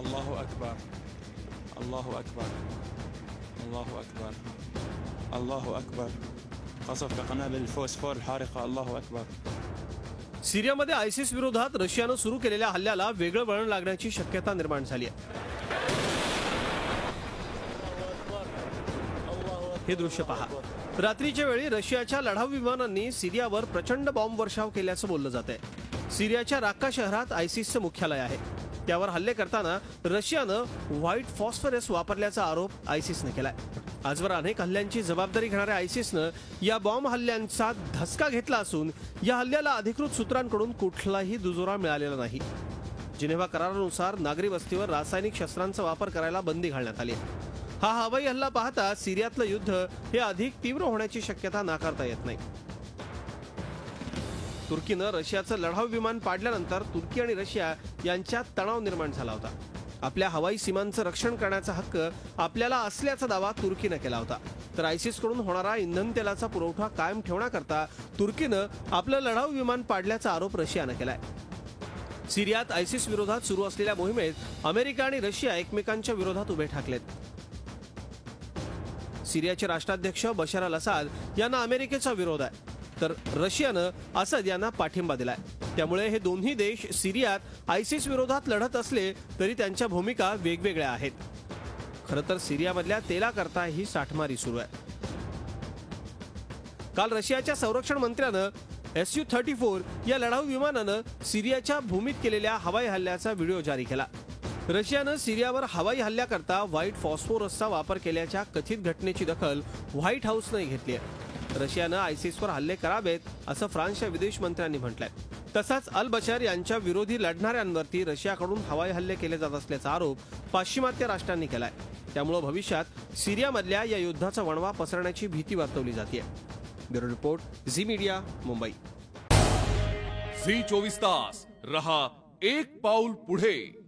الله أكبر الله أكبر الله أكبر الله أكبر قصف بقنابل الفوسفور الحارقة الله أكبر. सिरियामध्ये ISIS विरोधात रशियानं सुरू केलेल्या हल्ल्याला वेगळं वळण लागण्याची शक्यता निर्माण झाली आहे. हे दृश्य पहा. रात्रीच्या वेळी रशियाच्या लढाऊ विमानांनी सिरियावर प्रचंड बॉम्ब वर्षाव केल्याचं बोललं जात आहे. सिरियाच्या राक्का शहरात आयसिसचं मुख्यालय आहे. त्यावर हल्ले करताना रशियानं व्हाईट फॉस्फरस वापरल्याचा आरोप आयसिसनं केलाय. आजवर अनेक हल्ल्यांची जबाबदारी घेणाऱ्या आयसिसनं या बॉम्ब हल्ल्यांचा धसका घेतला असून या हल्ल्याला अधिकृत सूत्रांकडून कुठलाही दुजोरा मिळालेला नाही. जिनेव्हा करारानुसार नागरी वस्तीवर रासायनिक शस्त्रांचा वापर करायला बंदी घालण्यात आली आहे. हा हवाई हल्ला पाहता सिरियातलं युद्ध हे अधिक तीव्र होण्याची शक्यता नाकारता येत नाही. तुर्कीनं रशियाचं लढाऊ विमान पाडल्यानंतर तुर्की आणि रशिया यांच्यात तणाव निर्माण झाला होता. आपल्या हवाई सीमांचं रक्षण करण्याचा हक्क आपल्याला असल्याचा दावा तुर्कीनं केला होता. तर आयसिसकडून होणारा इंधन तेलाचा पुरवठा कायम ठेवण्याकरता तुर्कीनं आपलं लढाऊ विमान पाडल्याचा आरोप रशियानं केलाय. सिरियात आयसिस विरोधात सुरू असलेल्या मोहिमेत अमेरिका आणि रशिया एकमेकांच्या विरोधात उभे ठाकलेत. सिरियाचे राष्ट्राध्यक्ष बशर अल असाद यांना अमेरिकेचा विरोध आहे, तर रशियानं असद यांना पाठिंबा दिलाय. त्यामुळे हे दोन्ही देश सिरियात आयसिस विरोधात लढत असले तरी त्यांच्या भूमिका वेगवेगळ्या आहेत. खरं तर सिरियामधल्या तेलाकरता ही साठमारी सुरू आहे. काल रशियाच्या संरक्षण मंत्र्यानं Su-34 या लढाऊ विमानानं सिरियाच्या भूमीत केलेल्या हवाई हल्ल्याचा व्हिडिओ जारी केला. रशियानं सिरियावर हवाई हल्ल्याकरता व्हाईट फॉस्फोरसचा वापर केल्याच्या कथित घटनेची दखल व्हाईट हाऊसनं घेतली आहे. रशियानं आयसिसवर हल्ले करावेत असं फ्रान्सच्या विदेश मंत्र्यांनी म्हटलंय. तसाच अल बशर यांच्या विरोधी लढणाऱ्यांवरती रशियाकडून हवाई हल्ले केले जात असल्याचा आरोप पाश्चिमात्य राष्ट्रांनी केलाय. त्यामुळे भविष्यात सिरियामधल्या या युद्धाचा वणवा पसरण्याची भीती वर्तवली जाते. Bureau report, Zee media, Mumbai. Zee 24 तास रहा एक पाऊल पुढे.